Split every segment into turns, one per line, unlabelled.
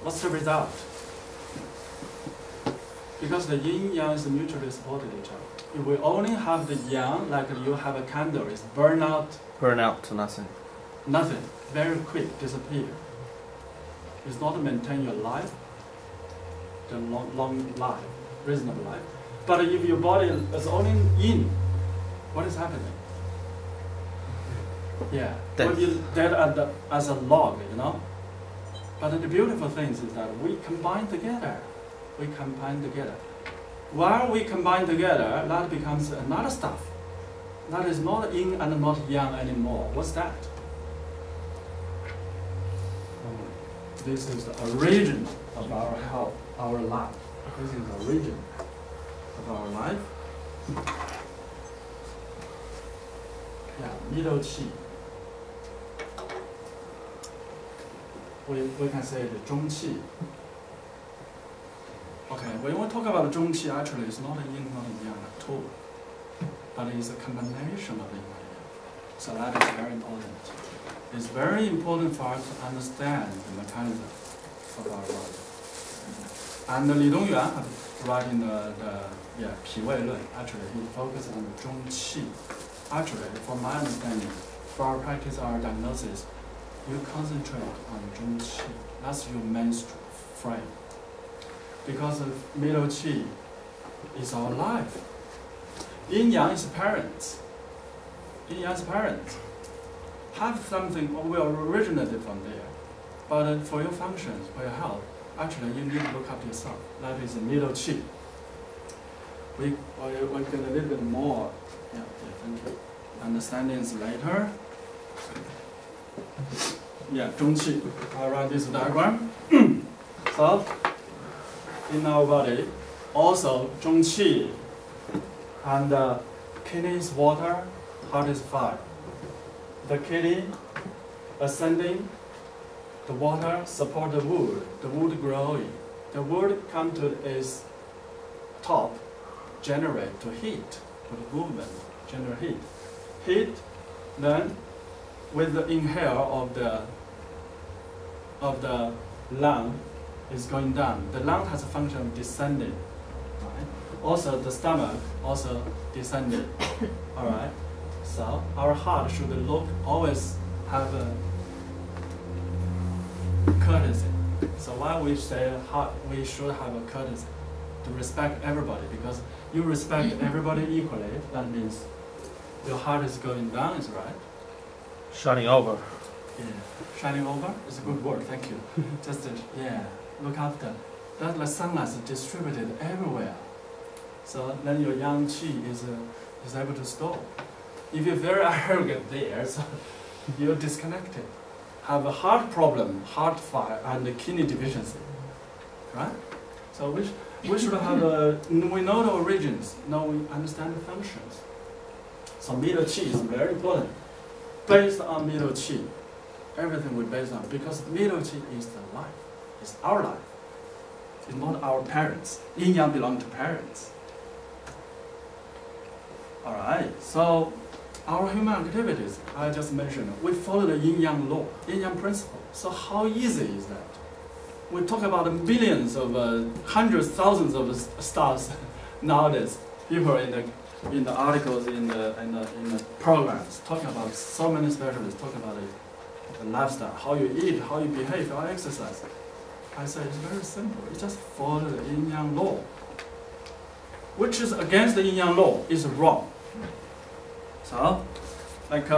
What's the result? Because the yin yang is mutually supported each other. If we only have the yang, like you have a candle, it's burn out.
Burn out to nothing.
Nothing. Very quick, disappear. It's not maintain your life, the long life, reasonable life. But if your body is only yin, what is happening? Yeah,
Death.
well, you're dead as a log, you know. But the beautiful thing is that we combine together. We combine together. While we combine together, that becomes another stuff. That is not yin and not yang anymore. What's that? This is the origin of our health, our life. This is the origin of our life. Yeah, middle qi. We can say the zhong qi. Okay, when we talk about zhong qi, actually it's not a yin, not a yang at all. But it's a combination of yin and yang. So that is very important. It's very important for us to understand the mechanism of our body. And Li Dongyuan had writing the 脾胃论, actually he focused on the zhong qi. Actually, from my understanding, for our practice, our diagnosis, you concentrate on zhong qi. That's your main frame. Because of middle qi is our life. Yin yang is parents. Yin yang is parents. Have something will originate from there. But for your functions, for your health, actually you need to look after yourself. That is the middle qi. We get a little bit more. Yeah, thank you. Understandings later. Yeah, zhong qi. I'll write this diagram. So, in our body, also zhong qi, and kidney is water, heart is fire. The kidney ascending, the water support the wood growing. The wood come to its top, generate to heat, with movement, generate heat. Heat, then with the inhale of the lung is going down. The lung has a function of descending. Right? Also the stomach also descending. Alright? So our heart should always have a courtesy. So why we say heart, we should have a courtesy to respect everybody, because you respect everybody equally, that means your heart is going down, is right?
Shining over.
Yeah. Shining over is a good word, thank you. Just look after. That the sunlight is distributed everywhere. So then your yang qi is able to store. If you're very arrogant there, so you're disconnected. Have a heart problem, heart fire, and a kidney deficiency. Right? So we should have we know the origins, now we understand the functions. So middle qi is very important. Based on middle qi, everything we base on, because middle qi is the life. It's our life. It's not our parents. Yin yang belong to parents. Alright, so our human activities, I just mentioned, we follow the yin yang law, yin yang principle. So how easy is that? We talk about millions of hundreds, thousands of stars nowadays. People in the articles, in the programs, talking about so many specialists talking about the lifestyle, how you eat, how you behave, how you exercise. I say it's very simple. You just follow the yin yang law, which is against the yin yang law is wrong. So, like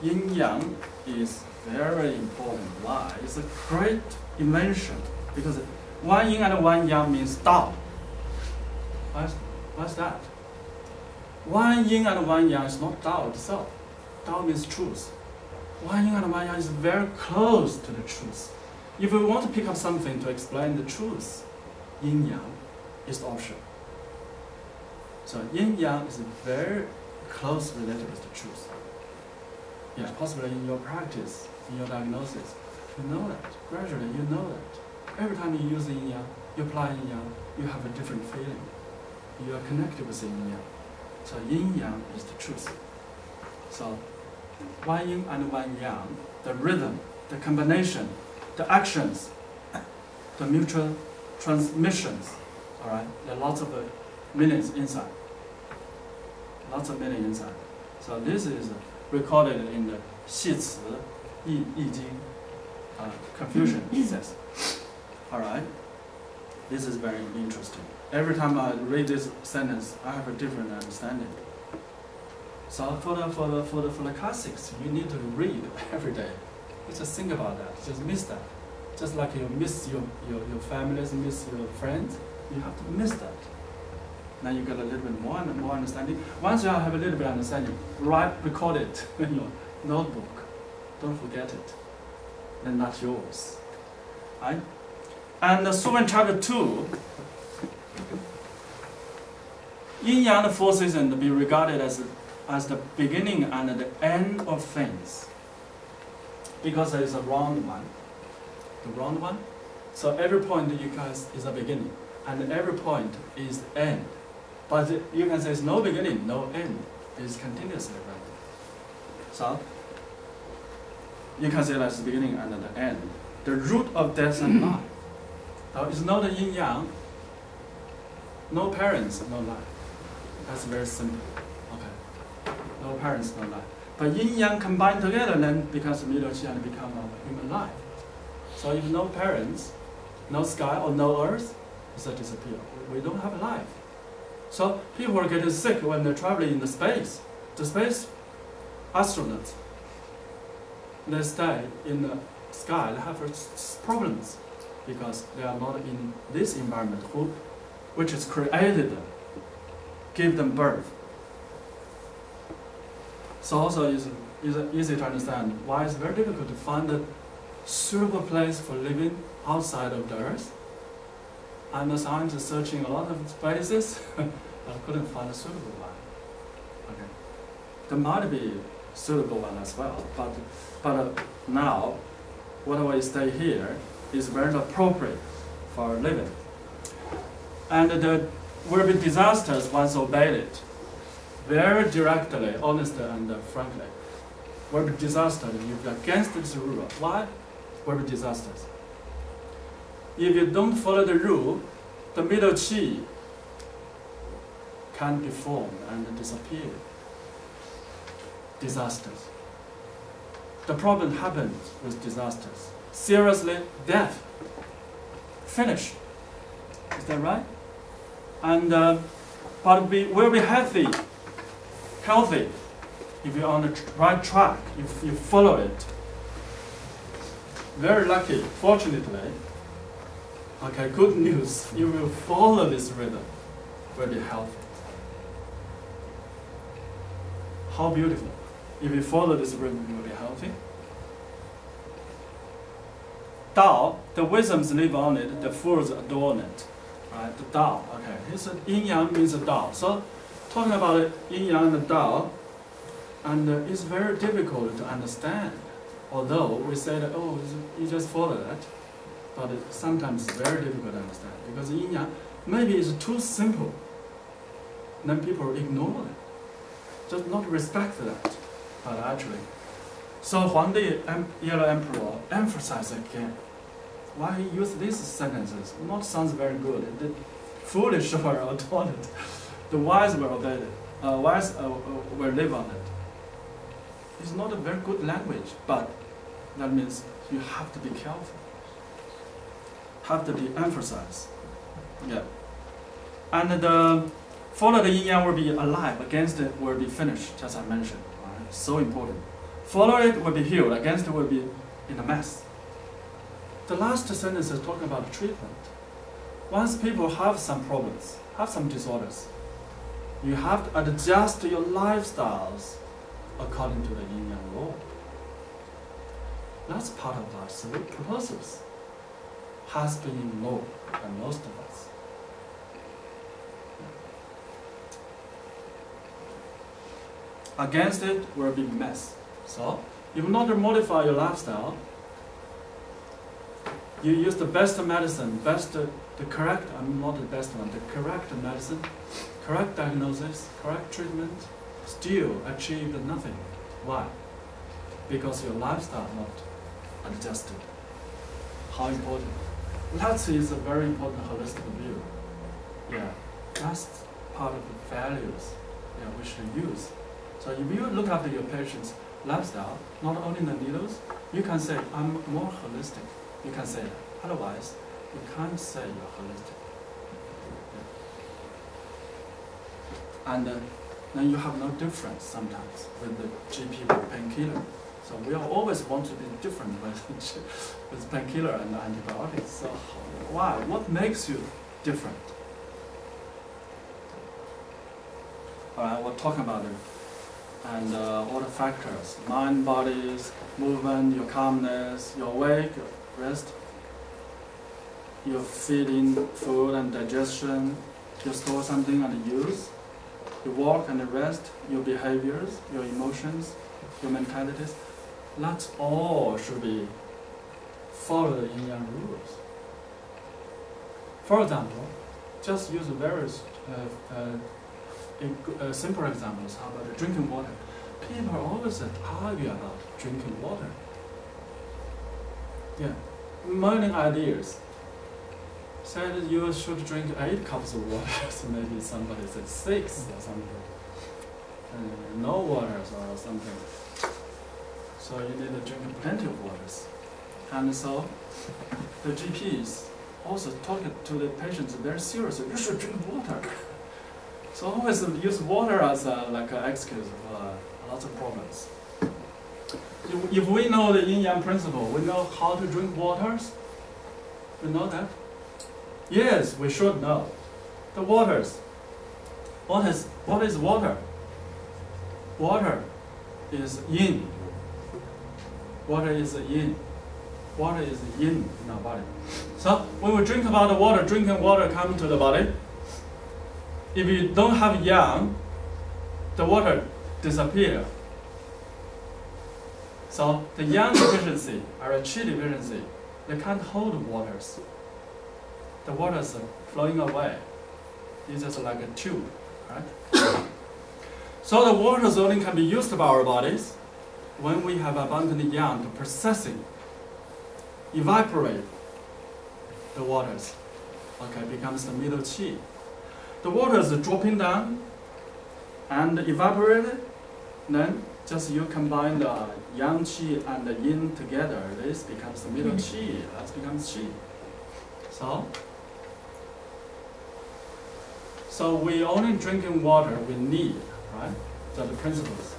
yin yang is very important. Why? It's a great invention, because one yin and one yang means Tao. What's that? One yin and one yang is not Tao itself. Tao means truth. One yin and one yang is very close to the truth. If we want to pick up something to explain the truth, yin yang is the option. So yin yang is very close related with the truth. Yeah, possibly in your practice, in your diagnosis, you know that. Gradually, you know that. Every time you use yin yang, you apply yin yang, you have a different feeling. You are connected with yin yang. So yin yang is the truth. So one yin and one yang, the rhythm, the combination, the actions, the mutual transmissions. All right, there are lots of millions inside. Lots of millions inside. So this is recorded in the 系辞 易经 Confucian says. All right, this is very interesting. Every time I read this sentence, I have a different understanding. So for the classics, you need to read every day. You just think about that. Just miss that. Just like you miss your families, miss your friends, you have to miss that. Now you get a little bit more and more understanding. Once you have a little bit of understanding, record it in your notebook. Don't forget it. Then that's yours. Right? And so in chapter 2, yin-yang forces and be regarded as the beginning and the end of things. Because there is a round one. The round one. So every point you guys is a beginning. And every point is the end. But you can say it's no beginning, no end. It's continuously running. So you can say that's the beginning and the end. The root of death and life. Now it's not a yin-yang. No parents, no life. That's very simple. Okay. No parents, no life. But yin-yang combined together then becomes middle qi and become a human life. So if no parents, no sky or no earth, it's a disappear. We don't have a life. So people are getting sick when they're traveling in the space. The space astronauts, they stay in the sky, they have problems because they are not in this environment which is created them, give them birth. So also is easy to understand why it's very difficult to find a suitable place for living outside of the Earth. And the scientists searching a lot of places, but couldn't find a suitable one. Okay. There might be a suitable one as well, but now, whatever we stay here is very appropriate for living. And there will be disasters once obeyed it. Very directly, honestly, and frankly. Will be disasters if you're against this rule. Why? Will be disasters. If you don't follow the rule, the middle qi can deform and disappear. Disasters. The problem happens with disasters. Seriously, death. Finish. Is that right? And but we will be healthy if you're on the right track, if you follow it. Very lucky, fortunately. Okay, good news. You will follow this rhythm, will be healthy. How beautiful. If you follow this rhythm, you will be healthy. Tao, the wisdoms live on it, the fools adorn it. Right, the Tao, okay. It's yin-yang means a Tao. So, talking about it, yin-yang and the Tao, and it's very difficult to understand. Although we say that, oh, you just follow that. But sometimes it's very difficult to understand because yin-yang maybe it's too simple. Then people ignore it, just not respect that. But actually, so Huangdi, Yellow Emperor, emphasized again. Why he used these sentences? Not sounds very good. The foolish were adorned it. The wise were obeyed it. Wise will live on it. It's not a very good language, but that means you have to be careful. Have to be emphasized. Yeah. And the follow the yin-yang will be alive, against it will be finished, as I mentioned. Right? So important. Follow it will be healed, against it will be in a mess. The last sentence is talking about treatment. Once people have some problems, have some disorders, you have to adjust your lifestyles according to the yin-yang law. That's part of our absolute purposes. Has been in law by most of us. Against it will be mess. So, if you not modify your lifestyle, you use the best medicine, the correct, I'm not the best one, the correct medicine, correct diagnosis, correct treatment, still achieved nothing. Why? Because your lifestyle not adjusted. How important? That is a very important holistic view. Yeah, that's part of the values we should use. So if you look after your patient's lifestyle, not only the needles, you can say, I'm more holistic. You can say that. Otherwise, you can't say you're holistic. Yeah. And then you have no difference sometimes with the GP with painkiller. So we always want to be different with painkiller and antibiotics. So why? What makes you different? All right, we'll talk about it. And all the factors, mind, bodies, movement, your calmness, your awake, your rest, your feeding, food and digestion, you store something and use, you walk and rest, your behaviors, your emotions, your mentalities. That all should be follow the yin-yang rules. For example, just use various simple examples. How about drinking water? People always argue about drinking water. Yeah, many ideas. Said you should drink 8 cups of water, so maybe somebody said 6 or something. No water or something. So you need to drink plenty of waters. And so the GPs also talking to the patients very seriously, you should drink water. So always use water as like an excuse for lots of problems. If we know the yin-yang principle, we know how to drink waters. We know that? Yes, we should know. The waters. What is water? Water is yin. Water is yin. Water is yin in our body. So when we drink about the water, drinking water comes to the body. If you don't have yang, the water disappears. So the yang deficiency or a qi deficiency, they can't hold waters. The waters are flowing away. It's just like a tube, right? So the waters only can be used by our bodies when we have abundant yang to processing, evaporate the waters. Okay, becomes the middle qi. The water is dropping down and evaporated. Then just you combine the yang qi and the yin together. This becomes the middle qi. That becomes qi. So we only drinking water we need, right? That's the principles.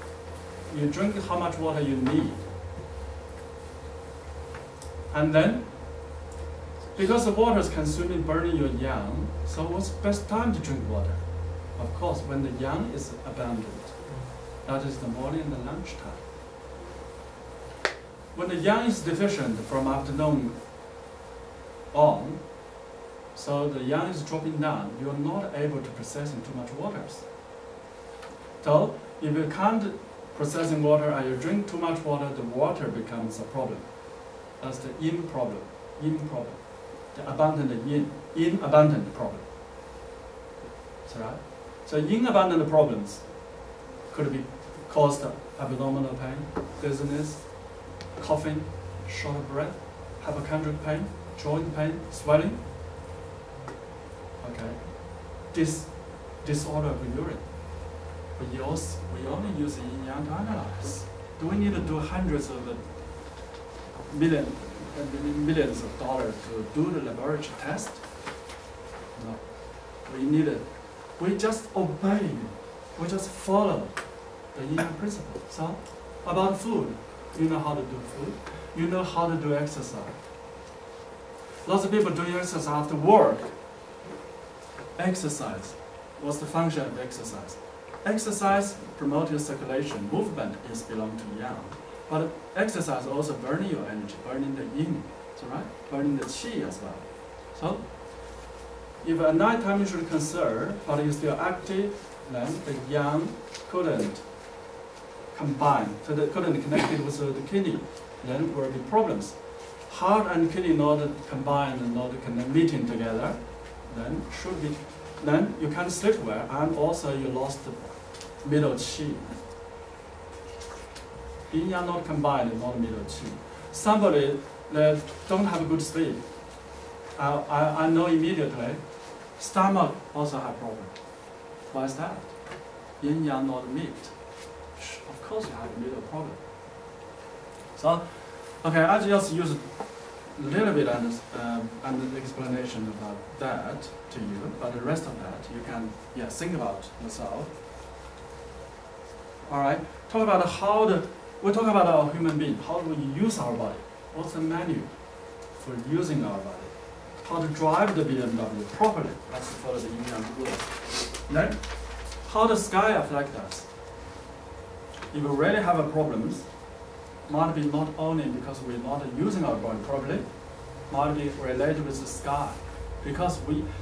You drink how much water you need. And then, because the water is consuming, burning your yang, so what's the best time to drink water? Of course, when the yang is abundant. That is the morning and the lunchtime. When the yang is deficient from afternoon on, so the yang is dropping down, you are not able to process too much waters. So if you can't processing water and you drink too much water, the water becomes a problem. That's the yin problem. The abundant yin abundant problem. That's right. So yin abundant problems could be caused abdominal pain, dizziness, coughing, short of breath, hypochondriac pain, joint pain, swelling. Okay. Disorder of urine. We only use yin-yang to analyze. Do we need to do hundreds of millions of dollars to do the laboratory test? No. We just obey. We just follow the yin principle. So, about food, you know how to do food. You know how to do exercise. Lots of people doing exercise after work. Exercise. What's the function of exercise? Exercise promotes your circulation. Movement is belong to yang. But exercise also burning your energy, burning the yin. So right? Burning the qi as well. So if at night time you should conserve, but you're still active, then the yang couldn't combine, so they couldn't connect it with the kidney. Then will be problems. Heart and kidney not combined and not meeting together, then you can't sleep well, and also you lost the middle qi. Yin yang not combined, not middle qi. Somebody that don't have good sleep, I know immediately, stomach also have problem. Why is that? Yin yang not meet. Of course you have a little problem. So, okay, I just use a little bit and explanation about that to you, but the rest of that you can think about yourself. All right, we talk about our human being. How do we use our body? What's the menu for using our body? How to drive the BMW properly? Let's follow the yin yang rules. Then, how does sky affect us? If we really have a problems, might be not only because we're not using our body properly, might be related with the sky, because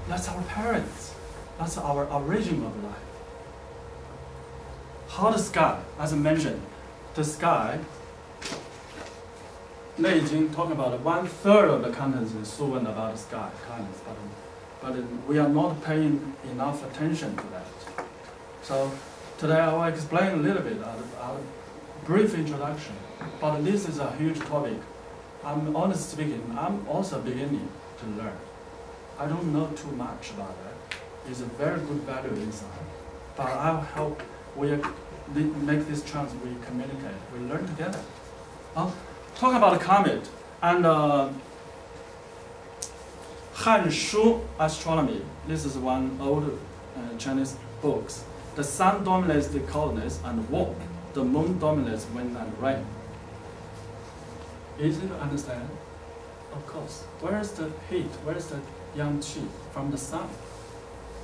that's our parents, that's our origin of life. How the sky, as I mentioned, the sky, 内经 talking about 1/3 of the contents is Suwen about the sky, kindness, but we are not paying enough attention to that. So today I will explain a little bit a brief introduction, but this is a huge topic. I'm honestly speaking, I'm also beginning to learn. I don't know too much about that. It's a very good value inside, but I hope we make this chance, we communicate, we learn together. Talk about comet and Han Shu astronomy. This is one old Chinese books. The sun dominates the coldness and warmth. The moon dominates wind and rain. Easy to understand? Of course. Where is the heat? Where is the yang qi from the sun?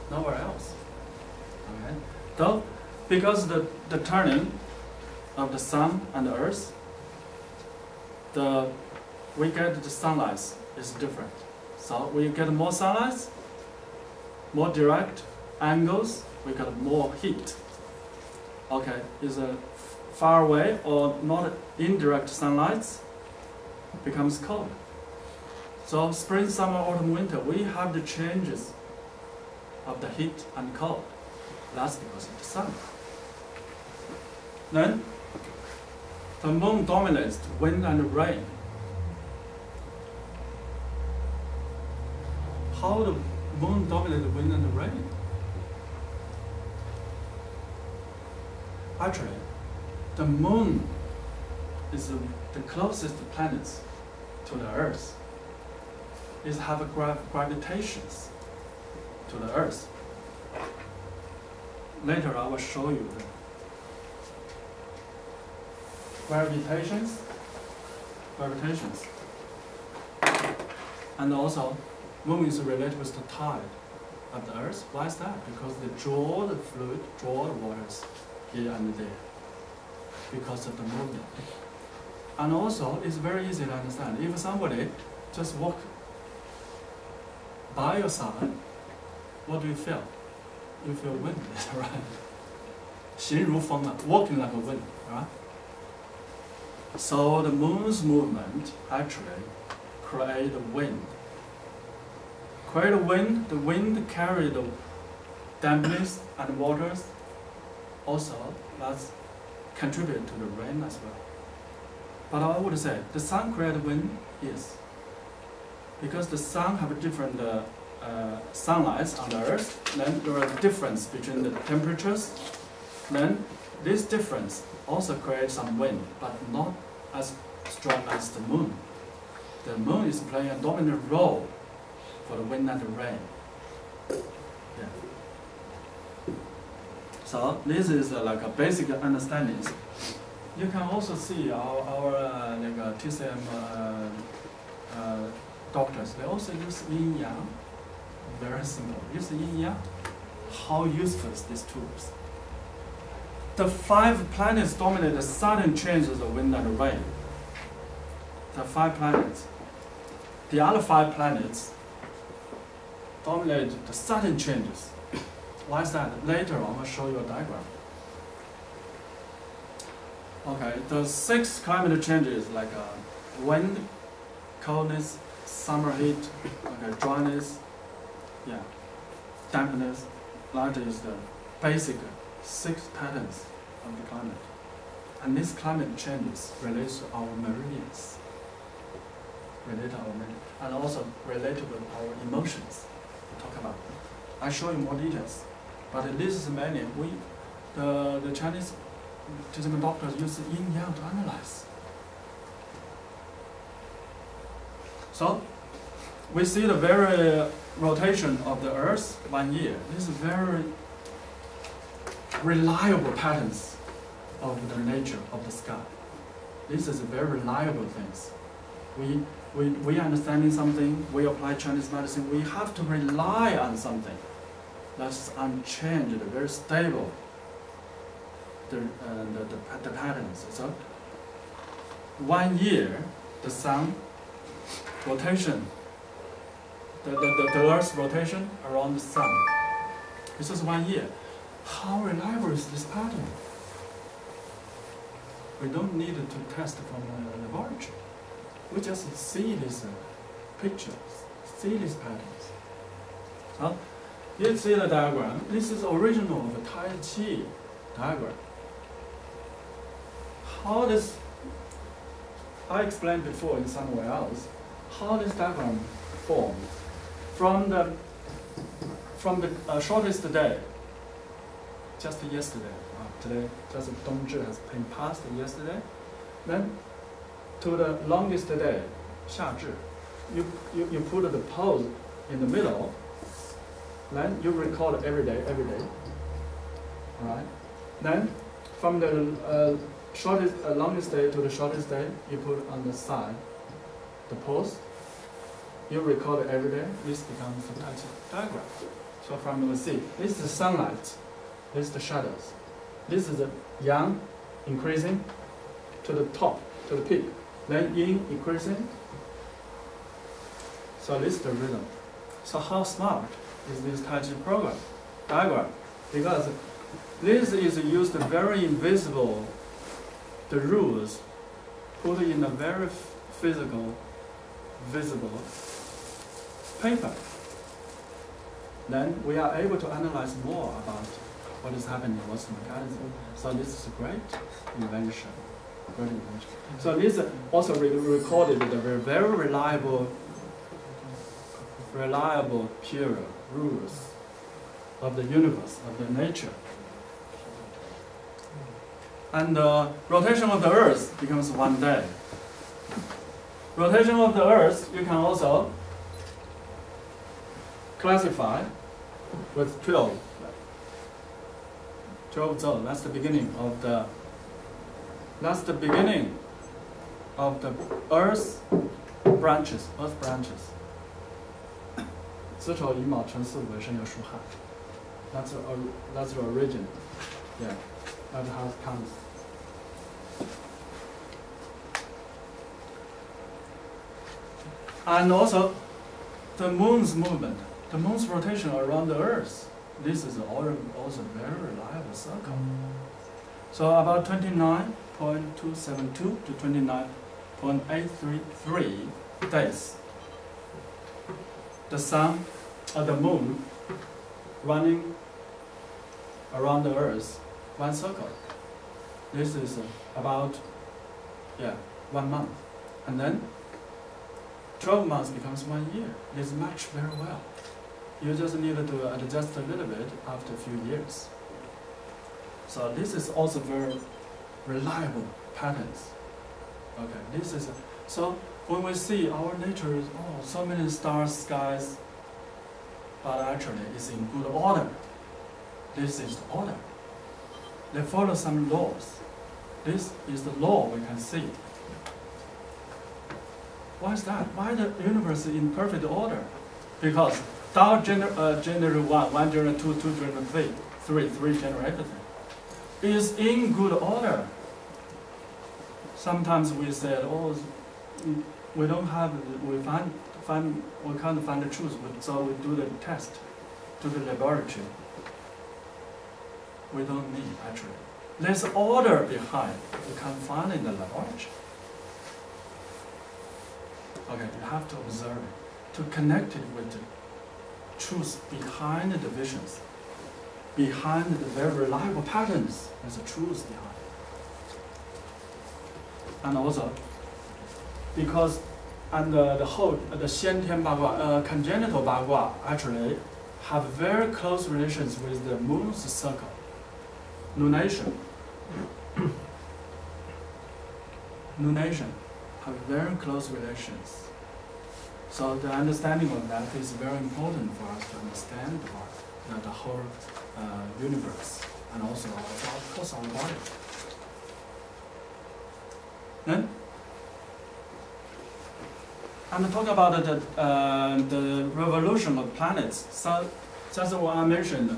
Nowhere else. Okay. Though, because the turning of the sun and the earth, we get the sunlight is different. So we get more sunlight, more direct angles, we get more heat. Okay, is a far away or not indirect sunlight becomes cold. So spring, summer, autumn, winter, we have the changes of the heat and cold. That's because of the sun. Then the moon dominates wind and rain. How the moon dominates wind and rain? Actually, the moon is the closest planet to the Earth. It have a gravitations to the Earth. Later I will show you the gravitations. And also, moon is related with the tide of the Earth. Why is that? Because they draw the fluid, draw the waters here and there, because of the movement. And also, it's very easy to understand. If somebody just walk by your side, what do you feel? You feel wind, right? 形如风, walking like a wind, right? So the moon's movement actually create the wind. Create the wind carry the dampness and waters. Also, that's contribute to the rain as well. But I would say the sun create wind, yes, because the sun have a different sunlight on the earth. Then there are difference between the temperatures. Then this difference also creates some wind, but not as strong as the moon. The moon is playing a dominant role for the wind and the rain. Yeah. So this is like a basic understanding. You can also see our TCM doctors. They also use yin yang. Very simple. Use yin yang. How useful is these tools? The 5 planets dominate the sudden changes of wind and rain. The 5 planets. The other 5 planets dominate the sudden changes. Why is that? Later I will show you a diagram. Okay, the 6 climate changes like wind, coldness, summer heat, okay, dryness, dampness. That is the basic 6 patterns of the climate. And this climate changes relates to our meridians. relate to our mental, and also relate to our emotions. We talk about. I show you more details, but this is mainly the Chinese treatment doctors use yin yang to analyze. So we see the very rotation of the Earth 1 year. This is very reliable patterns of the nature of the sky. This is a very reliable things. We understanding something, we apply Chinese medicine, we have to rely on something that's unchanged, very stable, the patterns. So 1 year, the sun rotation, the Earth's rotation around the sun. This is 1 year. How reliable is this pattern? We don't need to test from a laboratory. We just see these pictures, see these patterns. So, you see the diagram. This is original of the Tai Chi diagram. How this, I explained before in somewhere else, how this diagram formed from the shortest day, just yesterday. Today, just Dongzhi has been passed yesterday. Then to the longest day, 夏至, you put the pose in the middle. Then you record every day. Alright. Then from the shortest, longest day to the shortest day, you put on the side the pose. You record every day. This becomes the Tai Chi diagram. So from you see, this is the sunlight. This is the shadows. This is the yang increasing to the top, to the peak. Then yin increasing. So this is the rhythm. So how smart is this Tai Chi diagram? Because this is used very invisible, the rules put in a very physical, visible paper. Then we are able to analyze more about what is happening, what's the mechanism. So this is a great invention. So this also recorded the very reliable period, rules of the universe, of the nature. And the rotation of the Earth becomes 1 day. Rotation of the Earth, you can also classify with 12 zones. That's the beginning of the Earth's branches. 子丑寅卯辰巳午未申酉戌亥. That's the origin. Yeah, that's how it comes. And also the moon's movement, the moon's rotation around the Earth. This is also very reliable circle. So about 29.272 to 29.833 days. The sun or the moon running around the Earth, 1 circle. This is about 1 month. And then 12 months becomes 1 year. This match very well. You just need to adjust a little bit after a few years. So this is also very reliable patterns. Okay, this is so when we see our nature is so many stars, skies, but actually it's in good order. This is the order. They follow some laws. This is the law we can see. Why is that? Why the universe is in perfect order? Because Tao generate 1, 1 generate 2, 2 generate 3, 3 generate everything. Is in good order. Sometimes we said, we don't have, we can't find the truth, so we do the test to the laboratory. We don't need actually. There's order behind. You can't find in the laboratory. Okay, you have to observe it, to connect it with the truth behind the divisions, behind the very reliable patterns. There's a truth behind it. And also, because and the 先天八卦, congenital 八卦 actually have very close relations with the moon's circle, lunation. Lunation have very close relations. So the understanding of that is very important for us to understand the whole universe and also of course our body. Then, and talk about the revolution of planets. So just what I mentioned,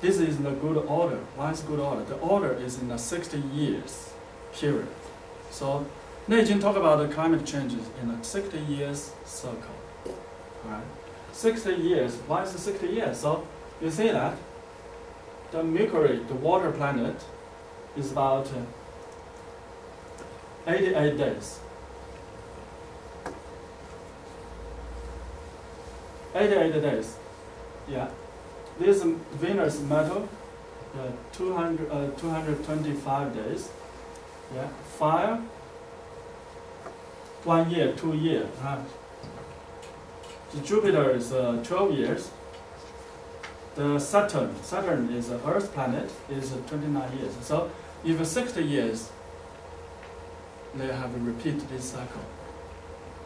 this is the good order. Why is good order? The order is in a 60 years period. So Neijing talk about the climate changes in a 60 years circle. Alright? 60 years. Why is it 60 years? So you see that the Mercury, the water planet, is about 88 days. 88 days. Yeah. This Venus metal, 225 days. Yeah. Fire, 1 year, 2 years. The Jupiter is 12 years. The Saturn is an Earth planet, is 29 years. So if 60 years, they have to repeat this cycle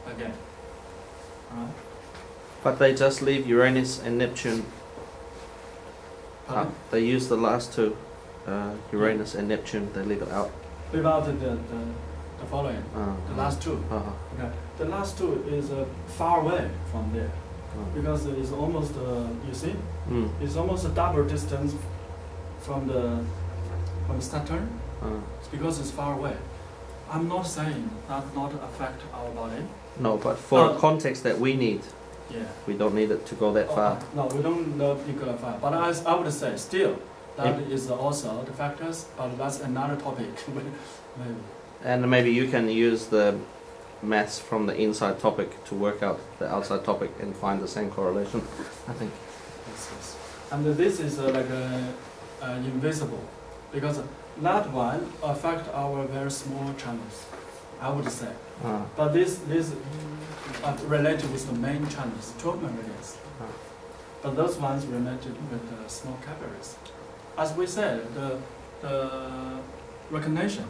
again.
But they just leave Uranus and Neptune. They use the last two, Uranus and Neptune, they leave it out.
Leave out the following, the last two. Okay. The last two is far away from there. Because it's almost, you see, it's almost a double distance from Saturn. It's because it's far away. I'm not saying that not affect our body.
No, but for context that we need,
yeah,
we don't need it to go that far.
No, we don't need to go that far. But I would say still, that is also the factors, but that's another topic. Maybe.
And maybe you can use the maths from the inside topic to work out the outside topic and find the same correlation, I think.
Yes. And this is like invisible, because that one affect our very small channels, I would say. But this related with the main channels, 12 meridians. But those ones related with the small capillaries. As we said, the recognition,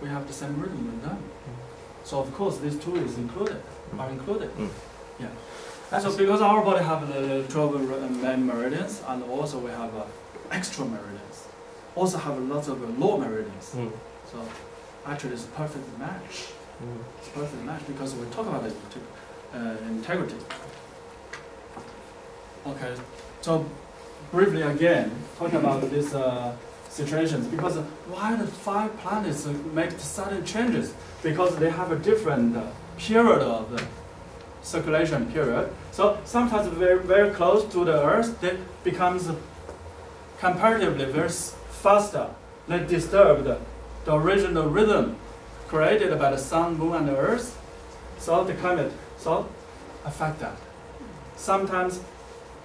we have the same rhythm with them. So of course these two are included. Yeah. And so because our body have the 12 main meridians, and also we have extra meridians, also have lots of low meridians. So actually it's a perfect match. It's a perfect match because we talk about integrity. Okay, so briefly again, talking about these situations, because why the 5 planets make sudden changes? Because they have a different period of the circulation period. So sometimes very, very close to the Earth, they becomes comparatively very faster. They disturb the original rhythm created by the Sun, Moon, and the Earth. So the climate affect that. Sometimes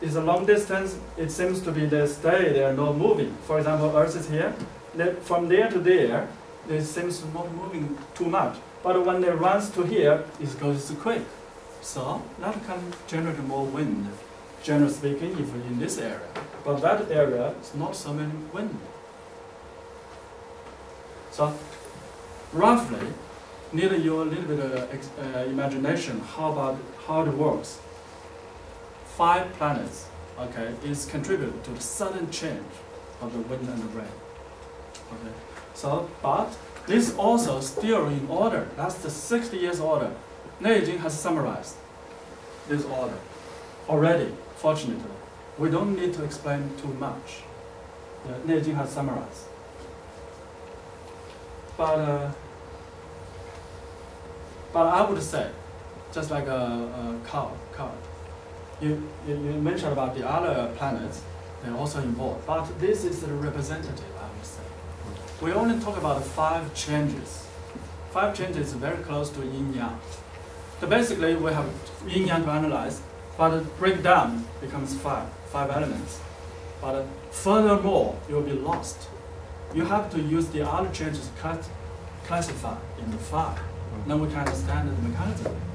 it's a long distance. It seems to be they stay. They are not moving. For example, Earth is here. From there to there, it seems not moving too much. But when it runs to here, it goes quick. So that can generate more wind, generally speaking, if in this area. But that area is not so many wind. So roughly, need your little bit of imagination how it works. 5 planets, okay, is contribute to the sudden change of the wind and the rain. Okay, so but this also still in order. That's the 60 years order. Neijing has summarized this order already. Fortunately, we don't need to explain too much. Neijing has summarized. But I would say, just like a cow. You mentioned about the other planets, they're also involved. But this is the representative, I would say. We only talk about 5 changes. 5 changes very close to yin-yang. So basically, we have yin-yang to analyze, but breakdown becomes 5 elements. But furthermore, you'll be lost. You have to use the other changes classify in the 5. then we can understand the mechanism.